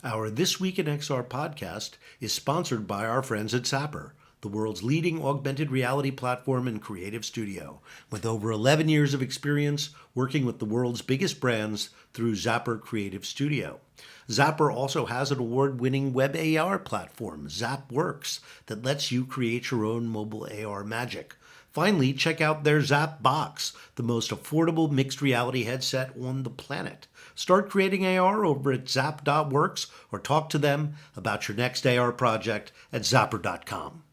Our This Week in XR podcast is sponsored by our friends at Zapper, the world's leading augmented reality platform and creative studio, with over 11 years of experience working with the world's biggest brands through Zapper Creative Studio. Zapper also has an award-winning web AR platform, ZapWorks, that lets you create your own mobile AR magic. Finally, check out their Zap Box, the most affordable mixed reality headset on the planet. Start creating AR over at zap.works or talk to them about your next AR project at zapper.com.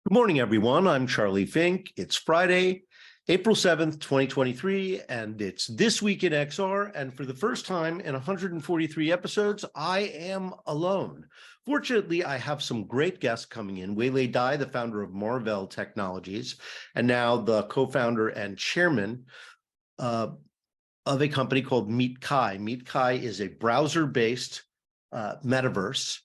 Good morning, everyone. I'm Charlie Fink. It's Friday, April 7th, 2023, and it's This Week in XR. And for the first time in 143 episodes, I am alone. Fortunately, I have some great guests coming in. Weilei Dai, the founder of Marvell Technologies, and now the co-founder and chairman of a company called MeetKai. MeetKai is a browser-based metaverse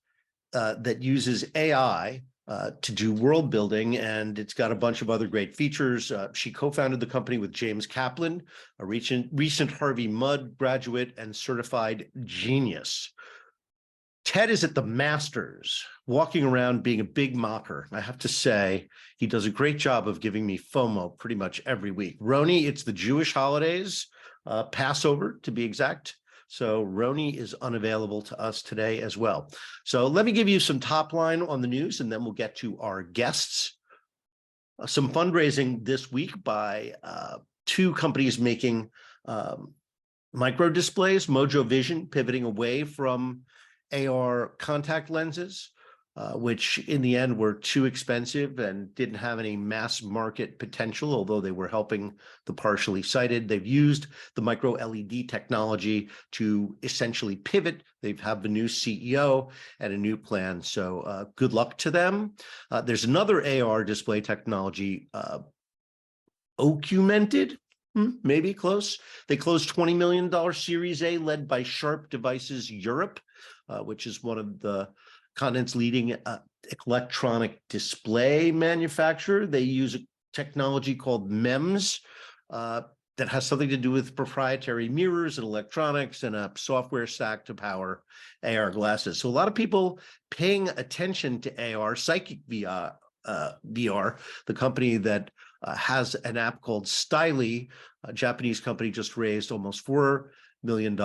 that uses AI to do world building, and it's got a bunch of other great features. She co-founded the company with James Kaplan, a recent Harvey Mudd graduate and certified genius. Ted is at the Masters, walking around being a big mocker. I have to say, he does a great job of giving me FOMO pretty much every week. Rony, it's the Jewish holidays, Passover to be exact. So Rony is unavailable to us today as well. So let me give you some top line on the news, and then we'll get to our guests. Some fundraising this week by two companies making micro displays, Mojo Vision pivoting away from AR contact lenses, which in the end were too expensive and didn't have any mass market potential, although they were helping the partially sighted. They've used the micro LED technology to essentially pivot. They have a new CEO and a new plan. So good luck to them. There's another AR display technology, OQmented, maybe close. They closed $20 million Series A led by Sharp Devices Europe, which is one of the continent's leading electronic display manufacturer. They use a technology called MEMS that has something to do with proprietary mirrors and electronics and a software stack to power AR glasses. So a lot of people paying attention to AR, Psychic VR, the company that has an app called Styly, a Japanese company, just raised almost $4 million,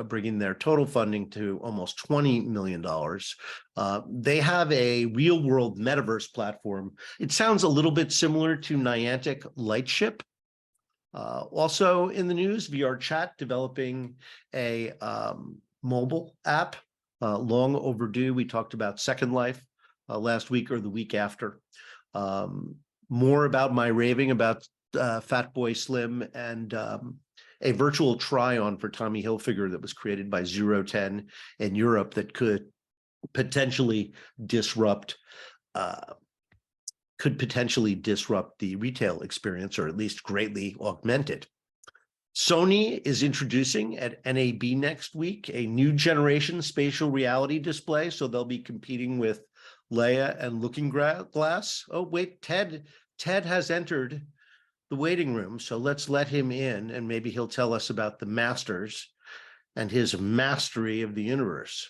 bringing their total funding to almost $20 million. They have a real-world metaverse platform. It sounds a little bit similar to Niantic Lightship. Also in the news, VR Chat developing a mobile app, long overdue. We talked about Second Life last week or the week after. More about my raving about Fatboy Slim and a virtual try-on for Tommy Hilfiger that was created by 010 in Europe that could potentially disrupt the retail experience, or at least greatly augment it. Sony is introducing at NAB next week a new generation spatial reality display, so they'll be competing with Leia and Looking Glass. Oh, wait, Ted has entered the waiting room, so let's let him in, and maybe he'll tell us about the Masters and his mastery of the universe.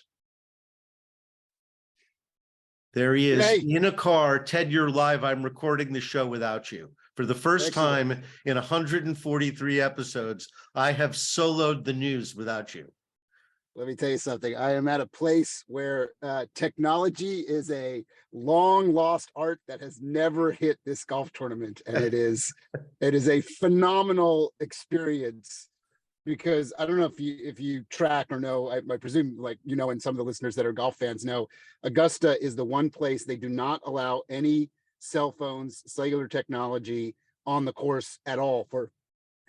There he is. Hey. In a car. Ted, you're live. I'm recording the show without you. For the first time in 143 episodes, I have soloed the news without you. Let me tell you something. I am at a place where technology is a long lost art that has never hit this golf tournament. And it is a phenomenal experience, because I don't know if you track or know, I presume, like, you know, and some of the listeners that are golf fans know, Augusta is the one place they do not allow any cell phones, cellular technology on the course at all for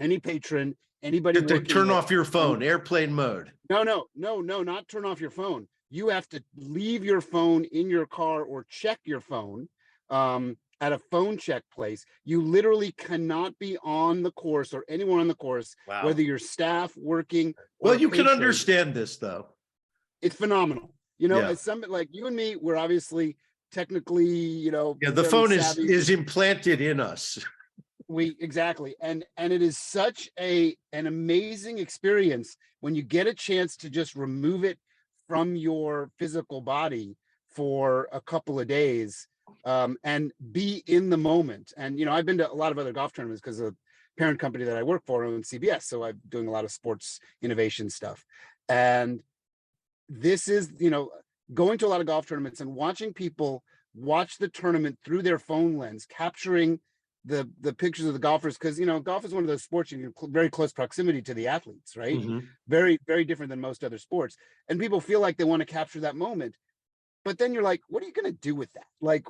any patron. Anybody to turn off your phone, airplane mode. No, not turn off your phone. You have to leave your phone in your car or check your phone at a phone check place. You literally cannot be on the course, or anyone on the course, wow, whether you're staff working. Well, you can understand this, though. It's phenomenal. You know, as somebody like you and me, we're obviously technically, you know. Yeah, the phone is implanted in us. Exactly. And it is such an amazing experience when you get a chance to just remove it from your physical body for a couple of days, and be in the moment. And, I've been to a lot of other golf tournaments because the parent company that I work for owns CBS. So I'm doing a lot of sports innovation stuff. And this is, going to a lot of golf tournaments and watching people watch the tournament through their phone lens, capturing the pictures of the golfers, because golf is one of those sports you're very close proximity to the athletes, right? Very, very different than most other sports, and people feel like they want to capture that moment. But then you're like, what are you going to do with that? Like,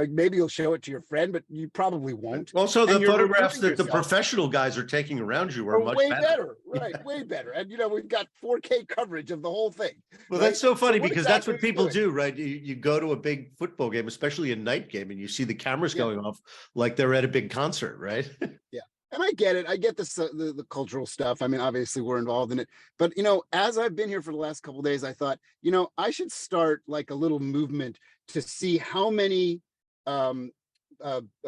maybe you'll show it to your friend, but you probably won't. Also, the And you're photographs removing that the yourself. professional guys are taking around you are much way better. Right? Way better. And we've got 4K coverage of the whole thing. Well, right? that's so funny because exactly that's what are you people doing? do, right? You go to a big football game, especially a night game, and you see the cameras going off like they're at a big concert, right? Yeah. And I get it. I get the cultural stuff. I mean, obviously we're involved in it, but as I've been here for the last couple of days, I thought, I should start like a little movement to see how many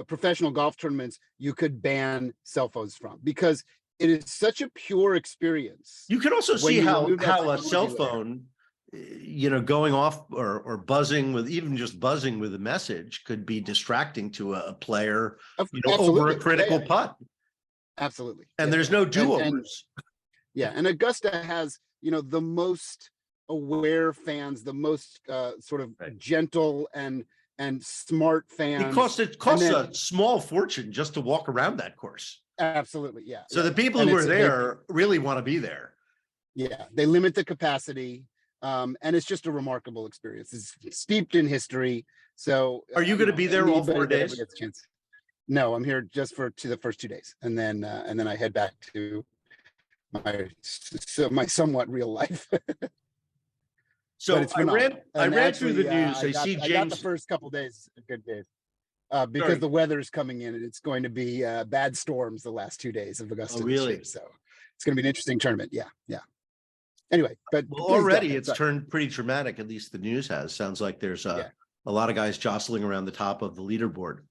professional golf tournaments you could ban cell phones from, because it is such a pure experience. You can also see you how remove that a cell technology phone, going off or buzzing with, even just buzzing with a message, could be distracting to a player, over a critical putt. Absolutely. And there's no do-overs. And Augusta has, the most aware fans, the most sort of gentle and smart fans. It costs a small fortune just to walk around that course. Absolutely. Yeah. So the people who are there really want to be there. Yeah. They limit the capacity. And it's just a remarkable experience. It's steeped in history. So are you going to be there all 4 days? No, I'm here just to the first 2 days. And then I head back to my somewhat real life. So I ran through the news. I see I got the first couple days, good days. Because the weather is coming in and it's going to be bad storms the last 2 days of Augusta. Oh, really? So it's going to be an interesting tournament. Yeah. Anyway, but already it's turned pretty dramatic. At least the news has. Sounds like there's a lot of guys jostling around the top of the leaderboard.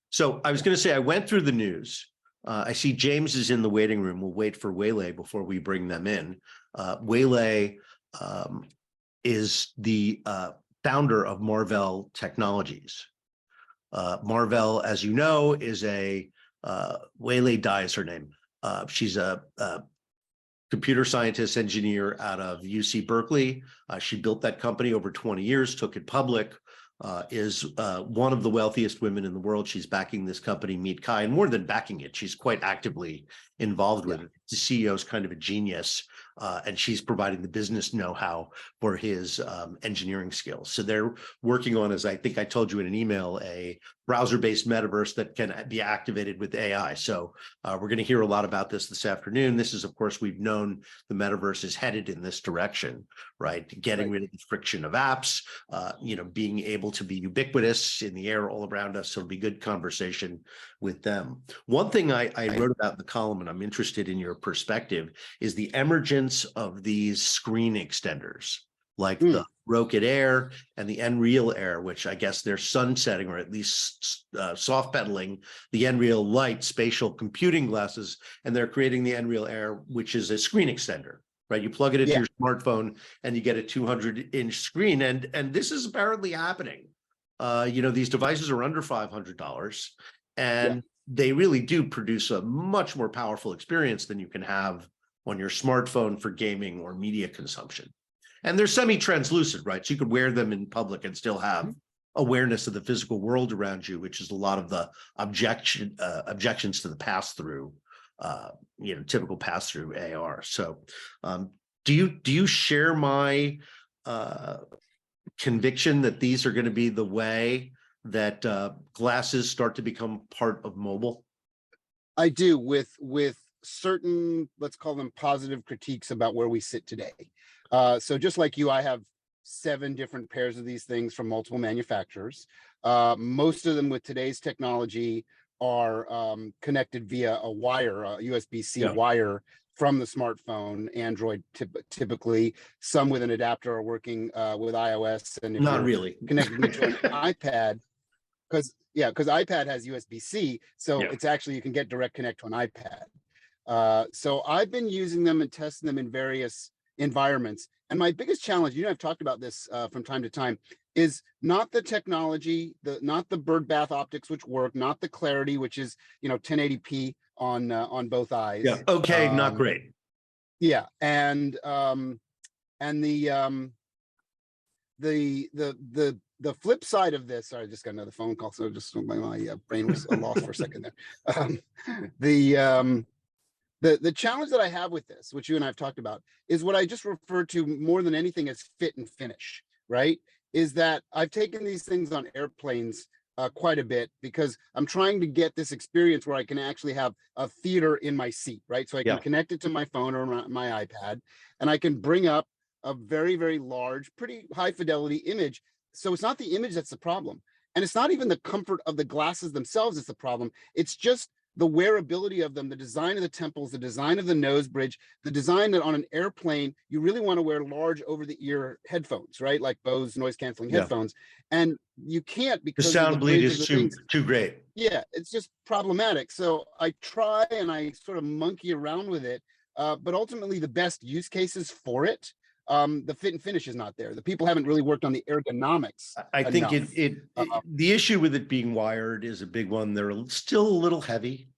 So I was going to say, I went through the news. I see James is in the waiting room. We'll wait for Weilei before we bring them in. Weilei is the founder of Marvell Technologies. Marvell, as you know, is Weilei Dai is her name. She's a computer scientist engineer out of UC Berkeley. She built that company over 20 years, took it public, is one of the wealthiest women in the world. She's backing this company, MeetKai, and more than backing it, she's quite actively involved with it. The CEO is kind of a genius, and she's providing the business know-how for his engineering skills. So they're working on, as I think I told you in an email, a browser-based metaverse that can be activated with AI. So we're going to hear a lot about this afternoon. This is, of course, we've known the metaverse is headed in this direction, right? Getting rid of the friction of apps, being able to be ubiquitous in the air all around us. So it'll be good conversation with them. One thing I wrote about in the column, and I'm interested in your perspective, is the emergence of these screen extenders, like the Rocket Air and the Nreal Air, which I guess they're sunsetting, or at least soft pedaling the Nreal Lite spatial computing glasses, and they're creating the Nreal Air, which is a screen extender, right? You plug it into your smartphone and you get a 200-inch screen, and this is apparently happening. These devices are under $500, and they really do produce a much more powerful experience than you can have on your smartphone for gaming or media consumption. And they're semi-translucent, right? So you could wear them in public and still have awareness of the physical world around you, which is a lot of the objections to the pass-through, typical pass-through AR. So do you share my conviction that these are going to be the way that glasses start to become part of mobile? I do, with certain, let's call them positive critiques about where we sit today. So just like you, I have 7 different pairs of these things from multiple manufacturers. Most of them with today's technology are connected via a wire, a USB-C wire from the smartphone, Android typically. Some with an adapter are working with iOS, and if not you're really connected to an iPad. because iPad has USB-C, so Yeah. it's actually, you can get direct connect to an iPad. So I've been using them and testing them in various environments. And my biggest challenge, I've talked about this from time to time, is not the technology, not the bird bath optics, which work, not the clarity, which is 1080p on both eyes. Yeah. Okay. Not great. Yeah, and the flip side of this, sorry, I just got another phone call, so just my brain was lost for a second there. The challenge that I have with this, which you and I have talked about, is what I just refer to more than anything as fit and finish, right? Is that I've taken these things on airplanes quite a bit because I'm trying to get this experience where I can actually have a theater in my seat, right? So I can connect it to my phone or my iPad, and I can bring up a very, very large, pretty high fidelity image. So it's not the image that's the problem. And it's not even the comfort of the glasses themselves that's the problem. It's just the wearability of them, the design of the temples, the design of the nose bridge, the design that on an airplane, you really want to wear large over the ear headphones, right? Like Bose noise canceling headphones. And you can't The because sound of the bleed bridge is of the things. too great. Yeah, it's just problematic. So I try and I sort of monkey around with it. But ultimately the best use cases for it, the fit and finish is not there. The people haven't really worked on the ergonomics. I think enough. the issue with it being wired is a big one. They're still a little heavy.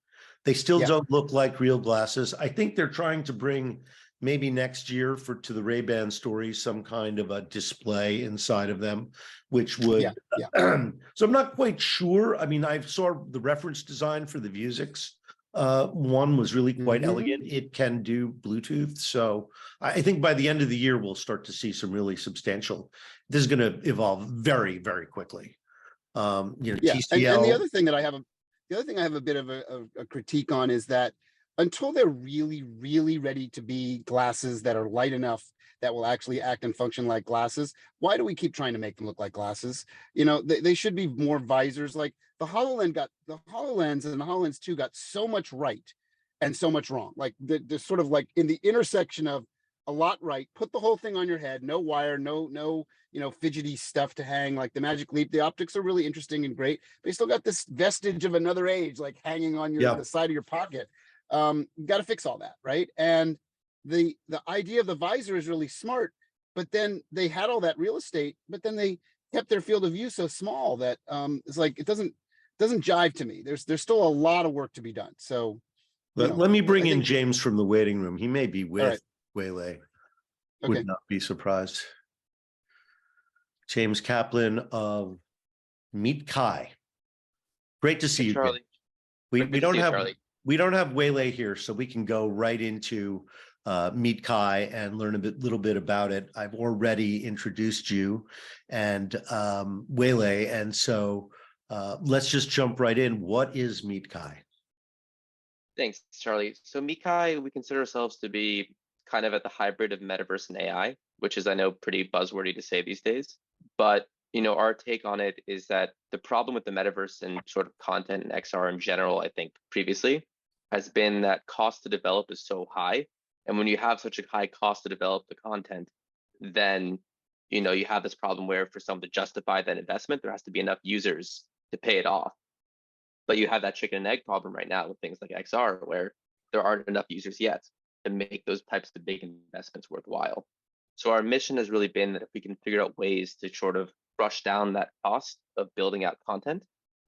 They still don't look like real glasses. I think they're trying to bring maybe next year to the Ray-Ban story some kind of a display inside of them, which would. So I'm not quite sure. I mean, I saw the reference design for the Vuzix. One was really quite elegant. It can do Bluetooth. So I think by the end of the year, we'll start to see some really substantial. This is going to evolve very, very quickly. TCL. And the other thing that I have a bit of a critique on is that until they're really, really ready to be glasses that are light enough that will actually act and function like glasses, why do we keep trying to make them look like glasses? They should be more visors. Like the HoloLens and the HoloLens 2 got so much right and so much wrong. Like they're sort of like in the intersection of a lot right, put the whole thing on your head, no wire, no fidgety stuff to hang. Like the Magic Leap, the optics are really interesting and great, but you still got this vestige of another age like hanging on the side of your pocket. You got to fix all that, right? And the idea of the visor is really smart, but then they had all that real estate, but then they kept their field of view so small that it's like it doesn't jive to me. There's still a lot of work to be done. So let me bring in James from the waiting room. He may be with Weilei. Would not be surprised. James Kaplan of MeetKai. Great to see you, Charlie. We don't have Weilei here, so we can go right into MeetKai and learn a little bit about it. I've already introduced you and Weilei, and so let's just jump right in. What is MeetKai? Thanks, Charlie. So MeetKai, we consider ourselves to be kind of at the hybrid of metaverse and AI, which is, I know, pretty buzzwordy to say these days. But our take on it is that the problem with the metaverse and sort of content and XR in general, I think previously, has been that cost to develop is so high. And when you have such a high cost to develop the content, then you have this problem where for someone to justify that investment, there has to be enough users to pay it off. But you have that chicken and egg problem right now with things like XR, where there aren't enough users yet to make those types of big investments worthwhile. So our mission has really been that if we can figure out ways to sort of brush down that cost of building out content,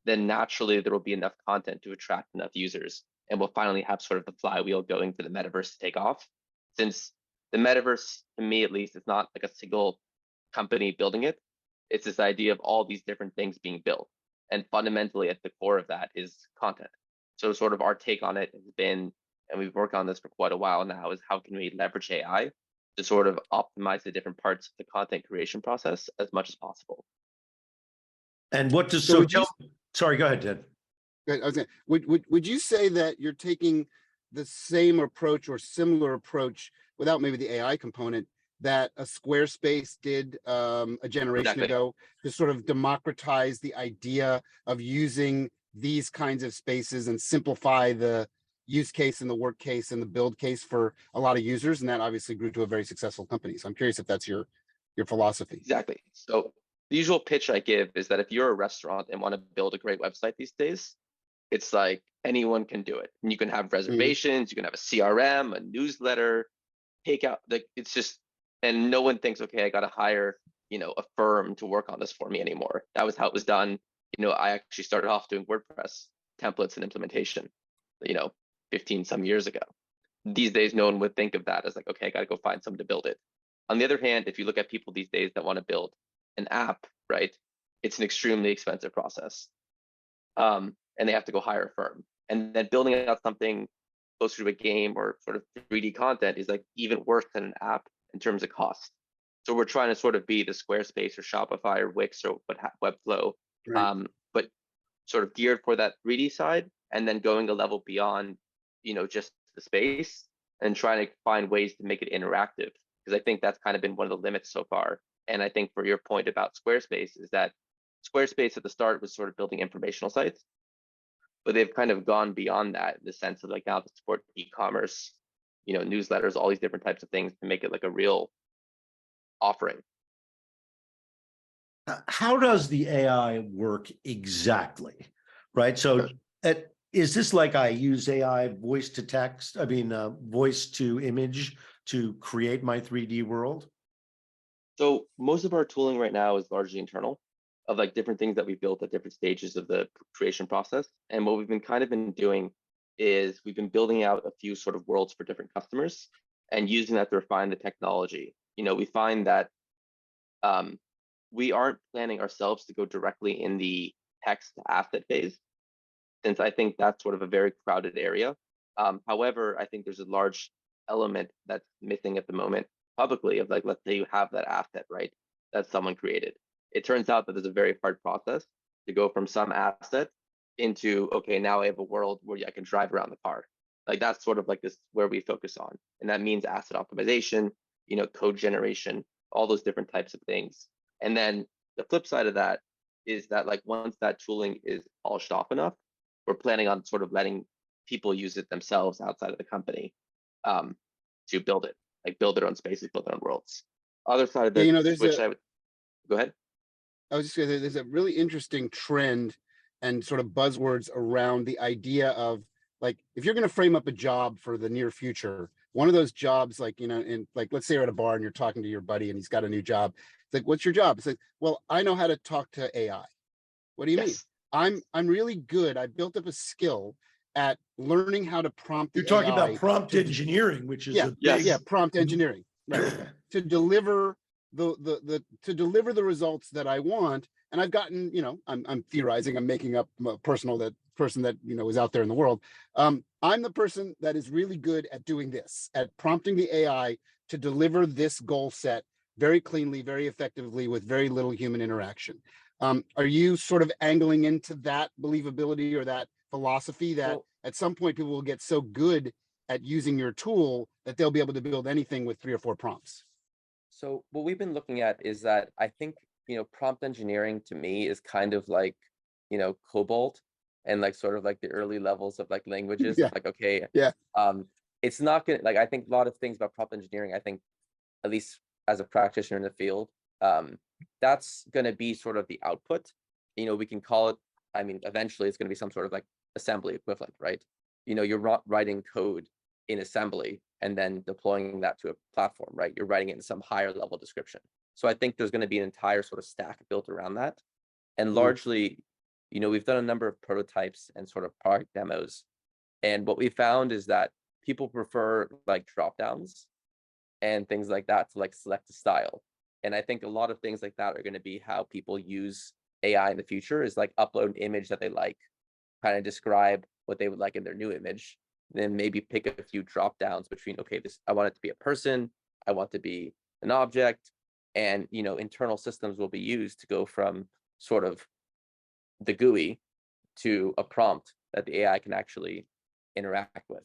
then naturally there will be enough content to attract enough users. And we'll finally have sort of the flywheel going for the metaverse to take off. Since the metaverse, to me at least, is not like a single company building it. It's this idea of all these different things being built. And fundamentally at the core of that is content. So sort of our take on it has been, and we've worked on this for quite a while now, is how can we leverage AI to sort of optimize the different parts of the content creation process as much as possible. And what does sorry, go ahead, Ted. I was saying, would you say that you're taking the same approach or similar approach without maybe the AI component that a Squarespace did a generation ago to sort of democratize the idea of using these kinds of spaces and simplify the use case and the work case and the build case for a lot of users, and that obviously grew to a very successful company. So I'm curious if that's your philosophy. Exactly. So the usual pitch I give is that if you're a restaurant and want to build a great website these days, it's like anyone can do it. And you can have reservations, you can have a CRM, a newsletter, take out the, it's just, and no one thinks, okay, I got to hire, a firm to work on this for me anymore. That was how it was done. I actually started off doing WordPress templates and implementation, 15 some years ago. These days, no one would think of that as like, okay, I got to go find someone to build it. On the other hand, if you look at people these days that want to build an app, right, it's an extremely expensive process. And they have to go hire a firm. And then building out something closer to a game or sort of 3D content is like even worse than an app in terms of cost. So we're trying to sort of be the Squarespace or Shopify or Wix or Webflow, Right. but sort of geared for that 3D side, and then going a level beyond, just the space and trying to find ways to make it interactive. Because I think that's kind of been one of the limits so far. And I think for your point about Squarespace is that Squarespace at the start was sort of building informational sites, but they've kind of gone beyond that in the sense of like now to support e-commerce, newsletters, all these different types of things to make it like a real offering. How does the AI work exactly? Right. So is this like I use AI voice to text, voice to image to create my 3D world? So most of our tooling right now is largely internal, of like different things that we built at different stages of the creation process. And what we've been doing is we've been building out a few sort of worlds for different customers and using that to refine the technology. We find that we aren't planning ourselves to go directly in the text asset phase, since I think that's sort of a very crowded area. However, I think there's a large element that's missing at the moment publicly of like, let's say you have that asset, right, that someone created. It turns out that there's a very hard process to go from some asset into, okay, now I have a world where I can drive around the car. Like that's sort of like this where we focus on. And that means asset optimization, code generation, all those different types of things. And then the flip side of that is that like once that tooling is polished off enough, we're planning on sort of letting people use it themselves outside of the company to build it, like build their own spaces, build their own worlds. Other side of the switch, go ahead. I was just gonna say, there's a really interesting trend and sort of buzzwords around the idea of like, if you're going to frame up a job for the near future, one of those jobs, like, in like, let's say you're at a bar and you're talking to your buddy and he's got a new job. It's like, what's your job? It's like, well, I know how to talk to AI. What do you mean? I'm really good. I built up a skill at learning how to prompt the You're talking AI about prompt engineering, which is prompt engineering, right? To deliver to deliver the results that I want. And I've gotten, I'm theorizing, I'm making up a person that is out there in the world. I'm the person that is really good at doing this, at prompting the AI to deliver this goal set very cleanly, very effectively, with very little human interaction. Are you sort of angling into that believability or that philosophy that at some point people will get so good at using your tool that they'll be able to build anything with 3 or 4 prompts? So what we've been looking at is that I think, prompt engineering to me is kind of like, Cobalt and like sort of like the early levels of like languages. Yeah. Like, okay, yeah. It's not gonna, like, I think a lot of things about prompt engineering, I think, at least as a practitioner in the field, that's gonna be sort of the output. We can call it, eventually it's gonna be some sort of like assembly equivalent, right? You're not writing code in assembly and then deploying that to a platform, right? You're writing it in some higher level description. So I think there's going to be an entire sort of stack built around that. And largely, we've done a number of prototypes and sort of product demos. And what we found is that people prefer like drop downs and things like that to like select a style. And I think a lot of things like that are going to be how people use AI in the future, is like upload an image that they like, kind of describe what they would like in their new image, then maybe pick a few drop downs between, okay, this, I want it to be a person, I want to be an object, and internal systems will be used to go from sort of the GUI to a prompt that the AI can actually interact with.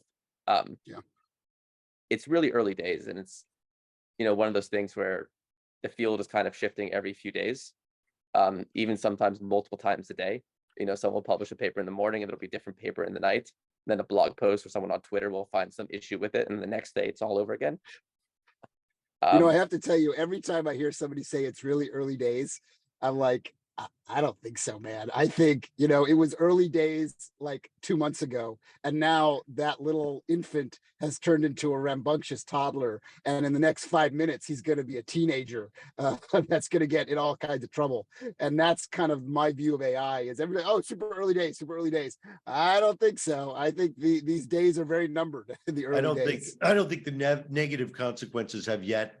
It's really early days, and it's one of those things where the field is kind of shifting every few days, even sometimes multiple times a day. Someone will publish a paper in the morning and it'll be a different paper in the night. Then a blog post or someone on Twitter will find some issue with it, and the next day it's all over again. I have to tell you, every time I hear somebody say it's really early days, I'm like, I don't think so, man. I think, you know, it was early days like 2 months ago, and now that little infant has turned into a rambunctious toddler. And in the next 5 minutes, he's going to be a teenager that's going to get in all kinds of trouble. And that's kind of my view of AI is everybody, oh, super early days, super early days. I don't think so. I think these days are very numbered in the early days. I don't think the negative consequences have yet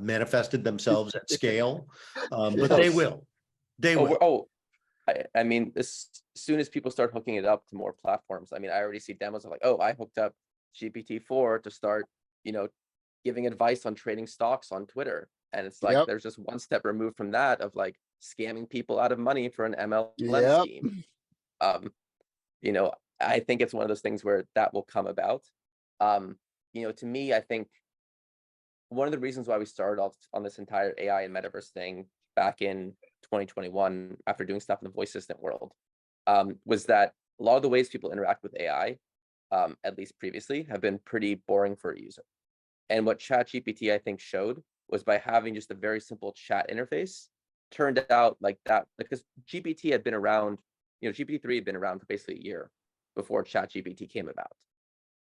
manifested themselves at scale, but they Yes. will. They Oh, will. I mean, as soon as people start hooking it up to more platforms, I mean, I already see demos of like, oh, I hooked up GPT-4 to start, you know, giving advice on trading stocks on Twitter. And it's like, Yep. there's just one step removed from that of like scamming people out of money for an MLM Yep. scheme. You know, I think it's one of those things where that will come about. You know, to me, I think one of the reasons why we started off on this entire AI and metaverse thing back in 2021 after doing stuff in the voice assistant world was that a lot of the ways people interact with AI, at least previously, have been pretty boring for a user. And what ChatGPT, I think, showed was by having just a very simple chat interface, turned out like that, because GPT had been around, you know, GPT-3 had been around for basically a year before ChatGPT came about.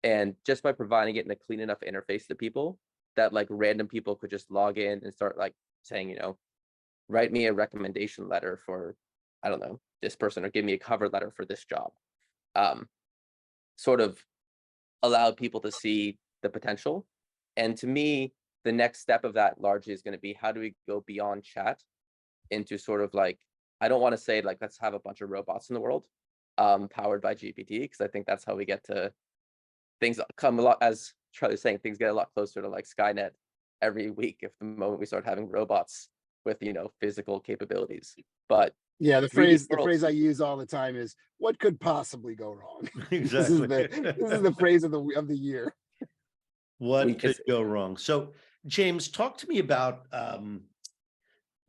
And just by providing it in a clean enough interface to people that like random people could just log in and start like saying, you know, write me a recommendation letter for, I don't know, this person, or give me a cover letter for this job. Sort of allowed people to see the potential. And to me, the next step of that largely is going to be, how do we go beyond chat into sort of like, I don't want to say like, let's have a bunch of robots in the world powered by GPT, because I think that's how we get to things come a lot, as Charlie's saying, things get a lot closer to like Skynet every week if the moment we start having robots with, you know, physical capabilities. But yeah, the 3D phrase I use all the time is, what could possibly go wrong? Exactly. This is the phrase of the year. What could go wrong? So, James, talk to me about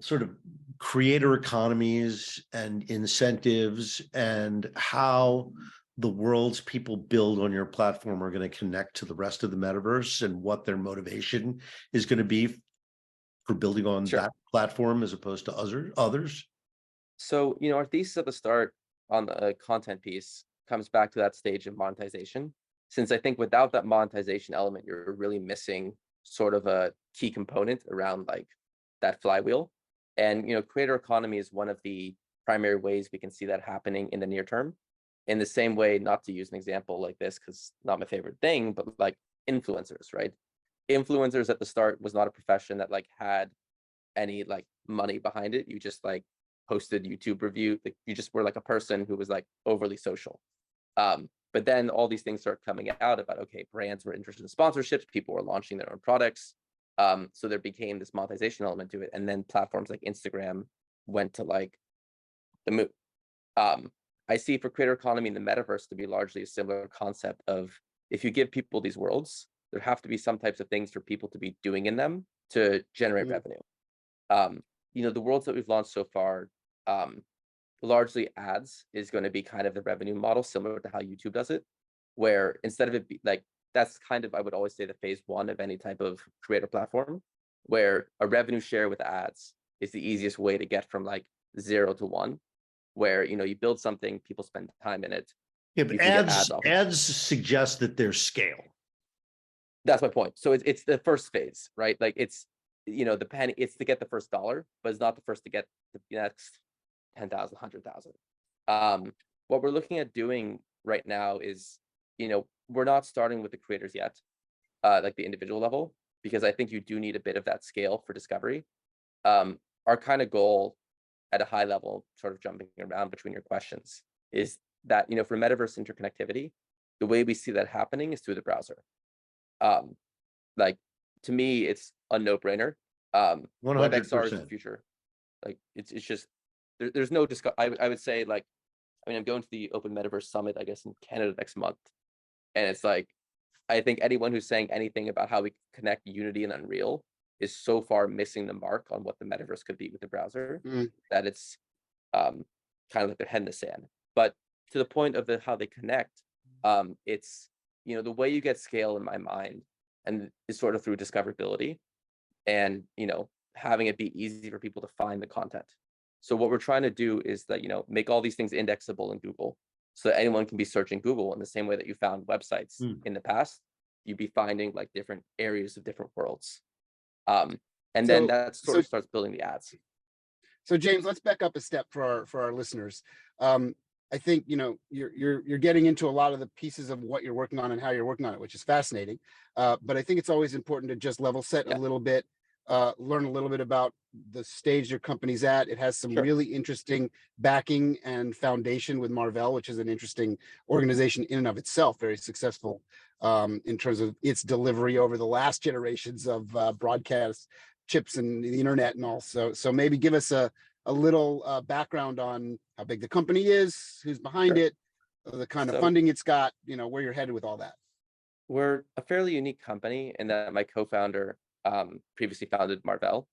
sort of creator economies and incentives, and how the worlds people build on your platform are going to connect to the rest of the metaverse, and what their motivation is going to be for building on Sure. that platform as opposed to others. So, you know, our thesis at the start on the content piece comes back to that stage of monetization. Since I think without that monetization element, you're really missing sort of a key component around like that flywheel. And, you know, creator economy is one of the primary ways we can see that happening in the near term. In the same way, not to use an example like this, because not my favorite thing, but like influencers, right? Influencers at the start was not a profession that like had any like money behind it. You just like posted YouTube review. Like, you just were like a person who was like overly social. But then all these things start coming out about, okay, brands were interested in sponsorships, people were launching their own products. So there became this monetization element to it. And then platforms like Instagram went to like the moon. I see for creator economy in the metaverse to be largely a similar concept of, if you give people these worlds, there have to be some types of things for people to be doing in them to generate revenue. You know, the worlds that we've launched so far, largely ads is going to be kind of the revenue model, similar to how YouTube does it, where instead of it be like, that's kind of, I would always say, the phase one of any type of creator platform, where a revenue share with ads is the easiest way to get from like 0 to 1, where, you know, you build something, people spend time in it. Yeah, but ads suggest that there's scale. That's my point. So it's the first phase, right? Like, it's, you know, the penny, it's to get the first dollar, but it's not the first to get the next 10,000, 100,000. What we're looking at doing right now is, you know, we're not starting with the creators yet, like the individual level, because I think you do need a bit of that scale for discovery. Our kind of goal at a high level, sort of jumping around between your questions, is that, you know, for metaverse interconnectivity, the way we see that happening is through the browser. Like, to me, it's a no-brainer. 100%. Is the future. Like, it's just, there's no I would say, like, I mean, I'm going to the Open Metaverse Summit, I guess, in Canada next month. And it's like, I think anyone who's saying anything about how we connect Unity and Unreal is so far missing the mark on what the metaverse could be with the browser, that it's kind of like their head in the sand. But to the point of how they connect, it's, you know, the way you get scale in my mind, and is sort of through discoverability, and, you know, having it be easy for people to find the content. So what we're trying to do is that, make all these things indexable in Google so that anyone can be searching Google in the same way that you found websites in the past. You'd be finding like different areas of different worlds. And then that sort of starts building the ads. So James, let's back up a step for our listeners. I think you're getting into a lot of the pieces of what you're working on and how you're working on it, which is fascinating. But I think it's always important to just level set a little bit, learn a little bit about the stage your company's at. It has some really interesting backing and foundation with Marvell, which is an interesting organization in and of itself, very successful in terms of its delivery over the last generations of broadcast chips and the internet and all. So maybe give us a little background on how big the company is, who's behind it, the kind of funding it's got, where you're headed with all that. We're a fairly unique company in that my co-founder previously founded Marvell,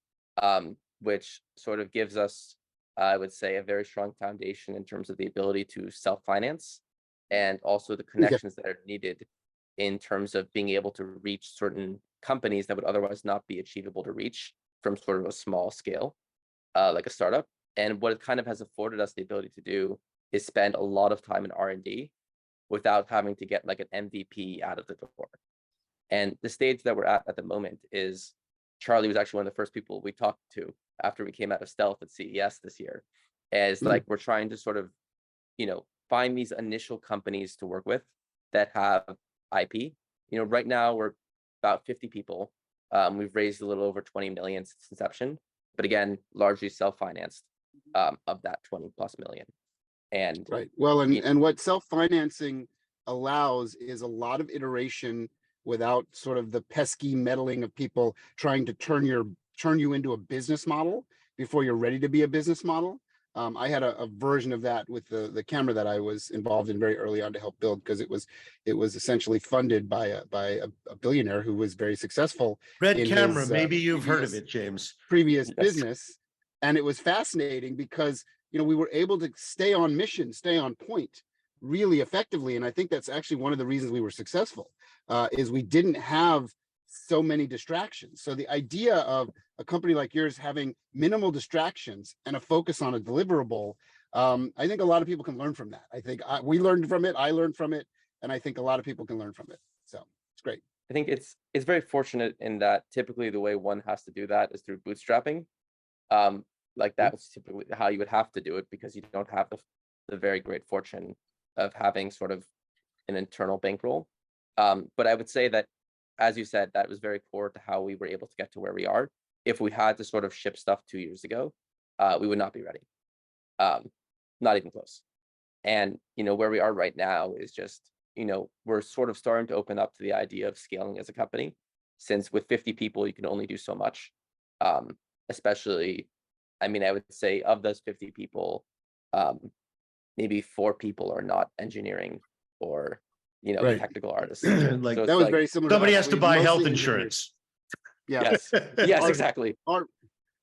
which sort of gives us, I would say, a very strong foundation in terms of the ability to self-finance and also the connections that are needed in terms of being able to reach certain companies that would otherwise not be achievable to reach from sort of a small scale, like a startup. And what it kind of has afforded us the ability to do is spend a lot of time in R&D without having to get like an MVP out of the door. And the stage that we're at the moment is Charlie was actually one of the first people we talked to after we came out of stealth at CES this year. As like we're trying to sort of, find these initial companies to work with that have IP. Right now we're about 50 people. We've raised a little over 20 million since inception, but again, largely self-financed of that 20 plus million. And right. Well, and what self-financing allows is a lot of iteration without sort of the pesky meddling of people trying to turn you into a business model before you're ready to be a business model. I had a version of that with the camera that I was involved in very early on to help build, because it was essentially funded by a billionaire who was very successful. Red Camera, maybe you've heard of it, James. Previous business. And it was fascinating because, we were able to stay on mission, stay on point really effectively. And I think that's actually one of the reasons we were successful, is we didn't have so many distractions. So the idea of a company like yours having minimal distractions and a focus on a deliverable, I think a lot of people can learn from that. I think we learned from it, I learned from it, and I think a lot of people can learn from it. So it's great. I think it's very fortunate in that typically the way one has to do that is through bootstrapping. Like that's typically how you would have to do it, because you don't have the very great fortune of having sort of an internal bankroll. But I would say that, as you said, that was very core to how we were able to get to where we are. If we had to sort of ship stuff 2 years ago, we would not be ready. Not even close. And, where we are right now is just, we're sort of starting to open up to the idea of scaling as a company, since with 50 people, you can only do so much. Especially, I would say of those 50 people, maybe 4 people are not engineering or, technical artists. Like so that was very similar. Somebody has to buy health insurance. Yes, exactly. Our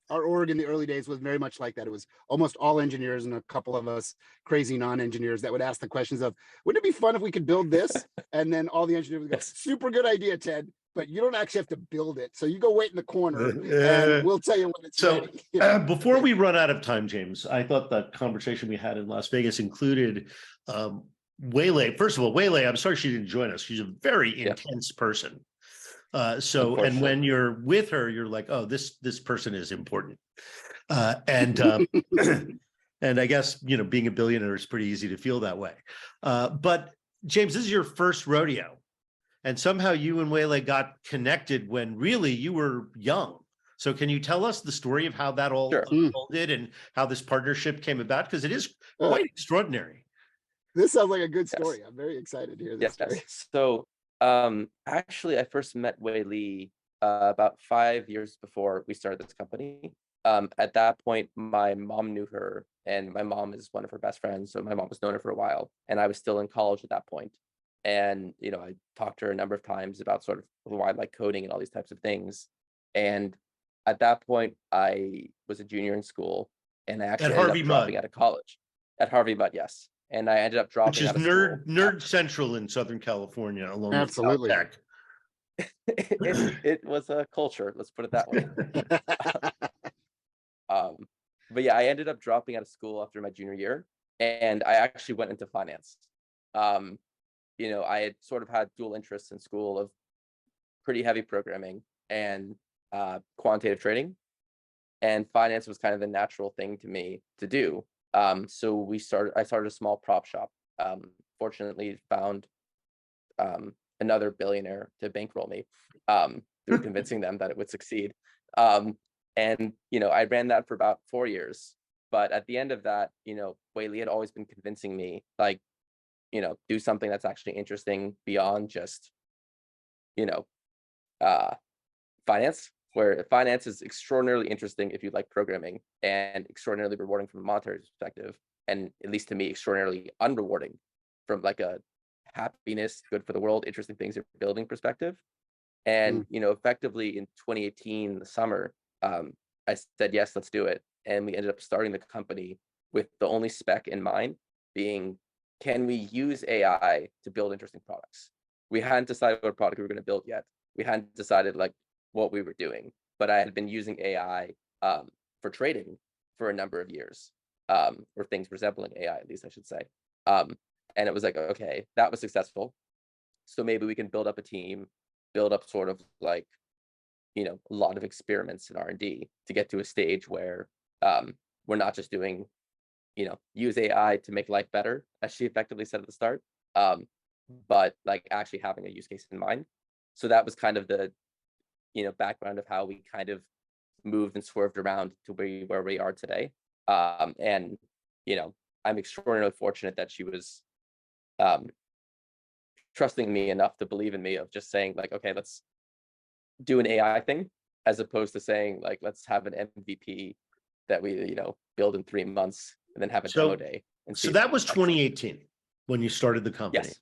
org in the early days was very much like that. It was almost all engineers and a couple of us crazy non-engineers that would ask the questions of, wouldn't it be fun if we could build this? And then all the engineers would go, super good idea, Ted, but you don't actually have to build it. So you go wait in the corner and we'll tell you when it's ready. Before we run out of time, James, I thought that conversation we had in Las Vegas included Weilei. First of all, Weilei, I'm sorry she didn't join us. She's a very intense person. And when you're with her, you're like, oh, this person is important. And I guess, being a billionaire is pretty easy to feel that way. But James, this is your first rodeo. And somehow you and Weilei got connected when really you were young. So can you tell us the story of how that all unfolded and how this partnership came about? Because it is quite extraordinary. This sounds like a good story. I'm very excited to hear this story. So actually, I first met Weilei about 5 years before we started this company. At that point, my mom knew her, and my mom is one of her best friends. So my mom has known her for a while, and I was still in college at that point. And, I talked to her a number of times about sort of why I like coding and all these types of things. And at that point, I was a junior in school, and I actually ended up dropping out of college. At Harvey Mudd, yes. And I ended up dropping Which is out of nerd central in Southern California, along Absolutely. with Tech. It was a culture, let's put it that way. But but yeah, I ended up dropping out of school after my junior year, and I actually went into finance. I had sort of had dual interests in school of pretty heavy programming and quantitative trading, and finance was kind of the natural thing to me to do. So I started a small prop shop. Fortunately, found another billionaire to bankroll me through convincing them that it would succeed. And I ran that for about 4 years. But at the end of that, Weilei had always been convincing me, like, do something that's actually interesting beyond just, finance, where finance is extraordinarily interesting if you like programming, and extraordinarily rewarding from a monetary perspective, and at least to me, extraordinarily unrewarding from like a happiness, good for the world, interesting things you're building perspective. And effectively in 2018, the summer, I said, yes, let's do it. And we ended up starting the company with the only spec in mind being, can we use AI to build interesting products? We hadn't decided what product we were going to build yet. We hadn't decided like what we were doing, but I had been using AI for trading for a number of years, or things resembling AI, at least I should say. And it was like, okay, that was successful. So maybe we can build up a team, build up sort of like, a lot of experiments in R&D to get to a stage where we're not just doing, use AI to make life better, as she effectively said at the start, but like actually having a use case in mind. So that was kind of the, background of how we kind of moved and swerved around to where we are today. And, I'm extraordinarily fortunate that she was trusting me enough to believe in me, of just saying like, okay, let's do an AI thing, as opposed to saying like, let's have an MVP that we, build in 3 months and then have a demo day. And So that was 2018 when you started the company. Yes.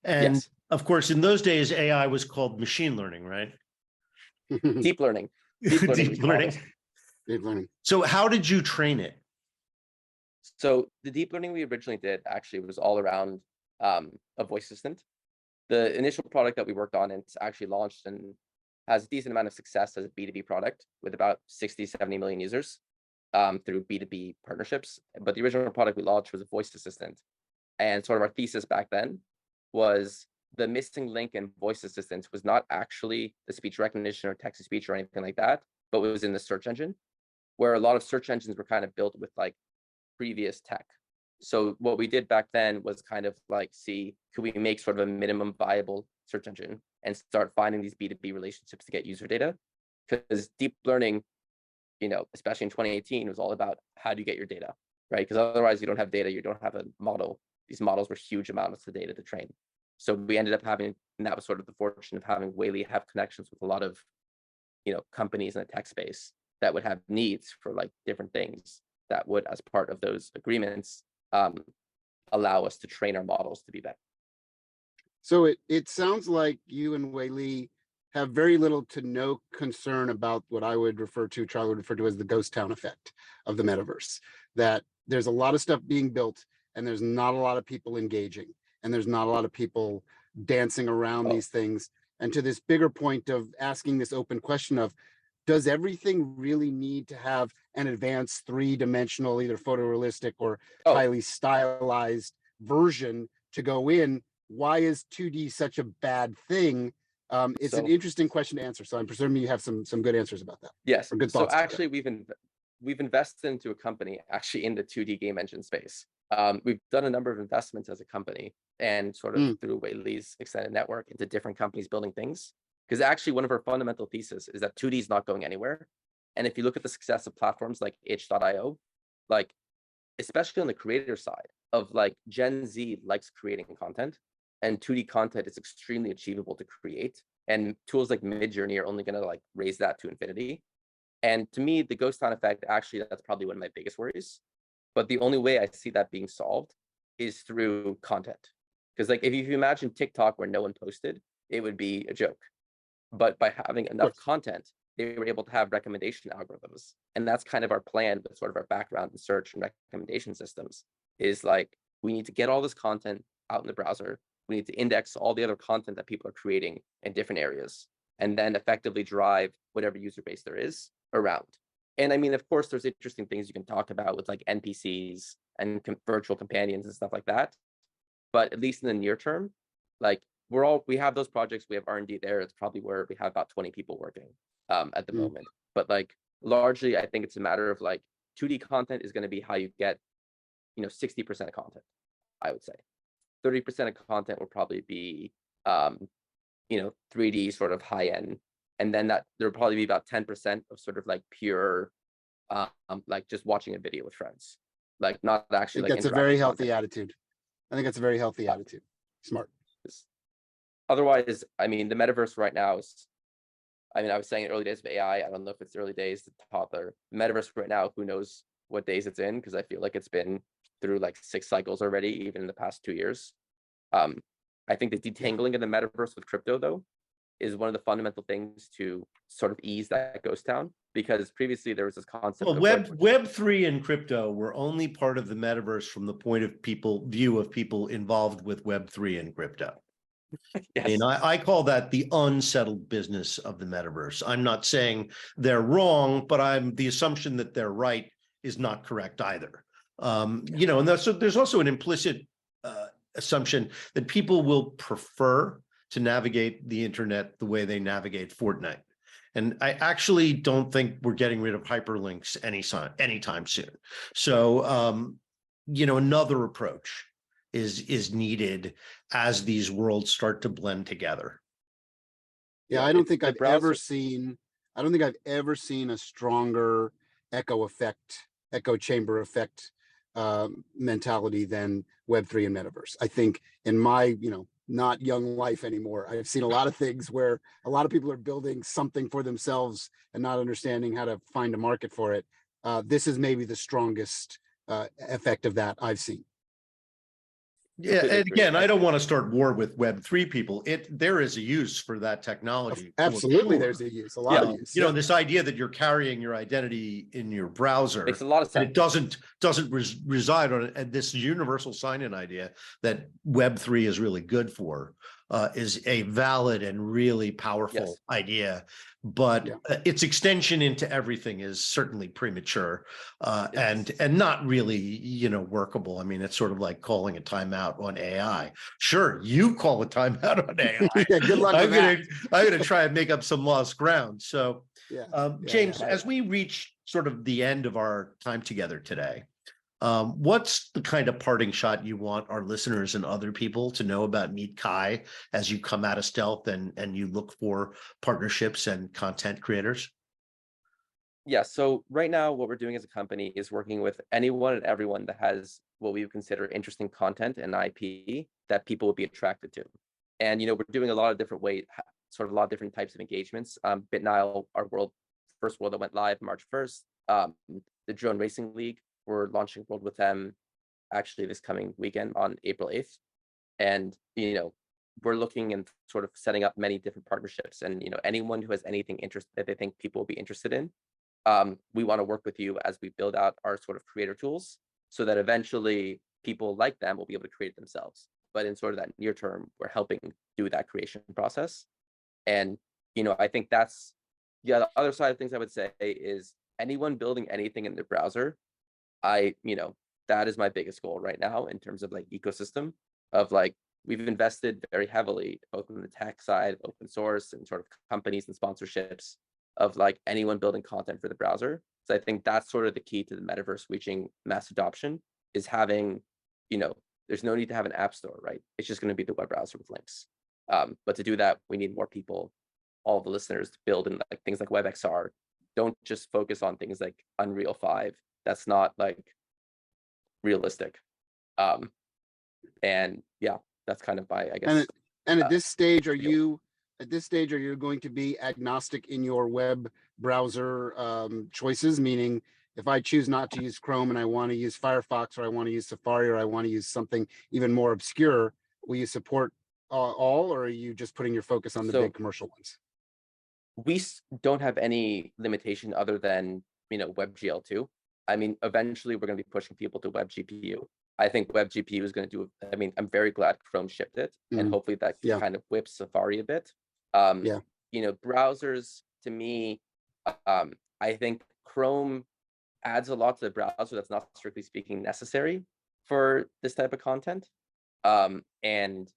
And Yes. of course, in those days, AI was called machine learning, right? Deep learning. Deep learning. Deep learning. Deep learning. So how did you train it? So the deep learning we originally did actually was all around a voice assistant. The initial product that we worked on, and it's actually launched and has a decent amount of success as a B2B product with about 60, 70 million users through B2B partnerships. But the original product we launched was a voice assistant. And sort of our thesis back then was the missing link in voice assistance was not actually the speech recognition or text to speech or anything like that, but was in the search engine, where a lot of search engines were kind of built with like previous tech. So what we did back then was kind of like see, could we make sort of a minimum viable search engine and start finding these B2B relationships to get user data? Because deep learning, especially in 2018, was all about how do you get your data, right? Because otherwise you don't have data, you don't have a model. These models were huge amounts of data to train. So we ended up having, and that was sort of the fortune of having Weilei have connections with a lot of, companies in the tech space that would have needs for like different things that would, as part of those agreements, allow us to train our models to be better. So it sounds like you and Weilei have very little to no concern about what I would refer to, Charlie would refer to as the ghost town effect of the metaverse. That there's a lot of stuff being built and there's not a lot of people engaging, and there's not a lot of people dancing around these things. And to this bigger point of asking this open question of, does everything really need to have an advanced 3-dimensional, either photorealistic or highly stylized version to go in? Why is 2D such a bad thing? It's an interesting question to answer. So I'm presuming you have some good answers about that. Yes. Or good thoughts. So actually, we've invested into a company actually in the 2D game engine space. We've done a number of investments as a company, and sort of through Weilei's extended network into different companies building things. Because actually one of our fundamental thesis is that 2D is not going anywhere. And if you look at the success of platforms like itch.io, like especially on the creator side of like Gen Z likes creating content, and 2D content is extremely achievable to create. And tools like Midjourney are only going to like raise that to infinity. And to me, the ghost town effect, actually, that's probably one of my biggest worries. But the only way I see that being solved is through content. Because like if you imagine TikTok where no one posted, it would be a joke. But by having enough content, they were able to have recommendation algorithms. And that's kind of our plan with sort of our background in search and recommendation systems, is like, we need to get all this content out in the browser. We need to index all the other content that people are creating in different areas, and then effectively drive whatever user base there is around. And I mean, of course, there's interesting things you can talk about with like NPCs and virtual companions and stuff like that. But at least in the near term, like we have those projects, we have R&D there. It's probably where we have about 20 people working at the moment. But like largely, I think it's a matter of like 2D content is going to be how you get, 60% of content, I would say. 30% of content will probably be, 3D sort of high end. And then there'll probably be about 10% of sort of like pure, like just watching a video with friends, like not actually like that's a very healthy content. attitude. I think that's a very healthy attitude. Smart. Otherwise, I mean, the metaverse right now is, I mean, I was saying early days of AI. I don't know if it's early days to toddler. The metaverse right now, who knows what days it's in, because I feel like it's been through like 6 cycles already, even in the past 2 years. I think the detangling of the metaverse with crypto, though, is one of the fundamental things to sort of ease that ghost town, because previously there was this concept Well, of Web3 and crypto were only part of the metaverse from the point of view of people involved with Web3 and crypto. Yes. I mean, I call that the unsettled business of the metaverse. I'm not saying they're wrong, but the assumption that they're right is not correct either. And so there's also an implicit assumption that people will prefer to navigate the internet the way they navigate Fortnite. And I actually don't think we're getting rid of hyperlinks anytime soon. So, another approach is needed as these worlds start to blend together. Yeah, I don't think I've ever seen a stronger echo chamber effect mentality than Web3 and Metaverse. I think in my, not young life anymore, I've seen a lot of things where a lot of people are building something for themselves and not understanding how to find a market for it. This is maybe the strongest effect of that I've seen. Yeah, and again, I don't want to start war with Web3 people. There is a use for that technology. Absolutely, there's a use, a lot of use. This idea that you're carrying your identity in your browser makes a lot of sense. And it doesn't reside on it. And this universal sign-in idea that Web3 is really good for is a valid and really powerful idea. But its extension into everything is certainly premature and not really, workable. I mean, it's sort of like calling a timeout on AI. Sure, you call a timeout on AI. Yeah, good luck with that. I'm gonna try and make up some lost ground. So, James, as we reach sort of the end of our time together today, what's the kind of parting shot you want our listeners and other people to know about MeetKai as you come out of stealth and you look for partnerships and content creators? Yeah, so right now what we're doing as a company is working with anyone and everyone that has what we would consider interesting content and IP that people would be attracted to. And, we're doing a lot of different a lot of different types of engagements. BitNile, our first world that went live March 1st, the Drone Racing League, we're launching World with them actually this coming weekend on April 8th. And, we're looking and sort of setting up many different partnerships. And, anyone who has anything that they think people will be interested in, we want to work with you as we build out our sort of creator tools so that eventually people like them will be able to create it themselves. But in sort of that near term, we're helping do that creation process. And, I think that's, the other side of things I would say is anyone building anything in their browser, that is my biggest goal right now in terms of like ecosystem of like, we've invested very heavily both in the tech side, open source and sort of companies and sponsorships of like anyone building content for the browser. So I think that's sort of the key to the metaverse reaching mass adoption is having, there's no need to have an app store, right? It's just going to be the web browser with links. But to do that, we need more people, all the listeners to build in like things like WebXR. Don't just focus on things like Unreal 5. That's not like realistic. And yeah, that's kind of my, I guess. And at this stage, are you going to be agnostic in your web browser choices? Meaning, if I choose not to use Chrome and I want to use Firefox, or I want to use Safari, or I want to use something even more obscure, will you support all, or are you just putting your focus on the big commercial ones? We don't have any limitation other than, WebGL2. I mean, eventually we're going to be pushing people to WebGPU. I think WebGPU is going to do, I'm very glad Chrome shipped it, and hopefully that kind of whips Safari a bit. Browsers, to me, I think Chrome adds a lot to the browser that's not strictly speaking necessary for this type of content. And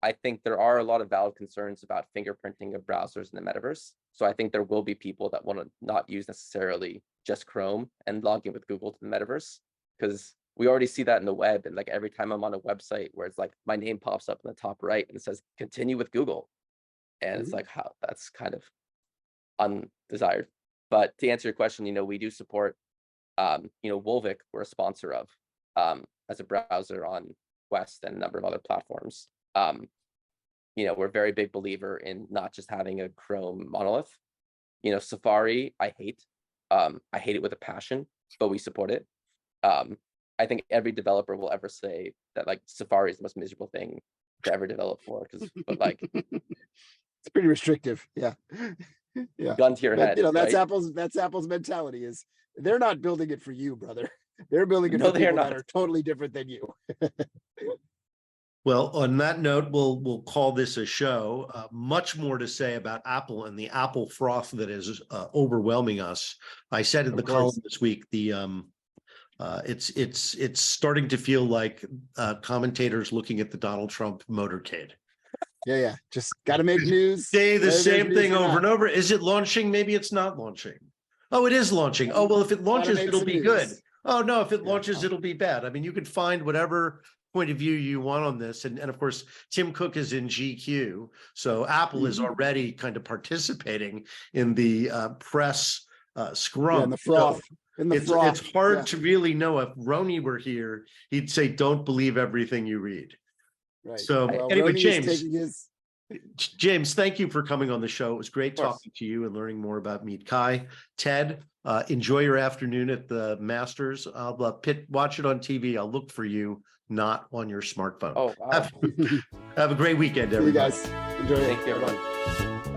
I think there are a lot of valid concerns about fingerprinting of browsers in the metaverse. So I think there will be people that want to not use necessarily just Chrome and log in with Google to the metaverse, because we already see that in the web. And like every time I'm on a website where it's like my name pops up in the top right and it says continue with Google. And it's like, how that's kind of undesired. But to answer your question, we do support, Wolvik, we're a sponsor of as a browser on Quest and a number of other platforms. We're a very big believer in not just having a Chrome monolith. Safari, I hate it with a passion, but we support it. I think every developer will ever say that like Safari is the most miserable thing to ever develop for, but like it's pretty restrictive. Yeah. Yeah. Gun to your head. That's right? That's Apple's mentality is they're not building it for you, brother. They're building it No, for they're people that not. are totally different than you. Well, on that note, we'll call this a show. Much more to say about Apple and the Apple froth that is overwhelming us. I said in the column this week, it's starting to feel like commentators looking at the Donald Trump motorcade. Yeah. Just got to make news. Say the same thing over and over. Is it launching? Maybe it's not launching. Oh, it is launching. Oh, well, if it launches, it'll be good. Oh, no, if it launches, it'll be bad. I mean, you can find whatever point of view you want on this. And of course, Tim Cook is in GQ. So Apple is already kind of participating in the press scrum. Yeah, in the froth. So it's hard to really know. If Rony were here, he'd say, don't believe everything you read. Right. So anyway, Rony's James, thank you for coming on the show. It was great talking to you and learning more about MeetKai. Ted, enjoy your afternoon at the Masters. I'll watch it on TV. I'll look for you, not on your smartphone. Oh, wow. Have a great weekend, everybody. See you guys. Enjoy it. Thank you, everyone.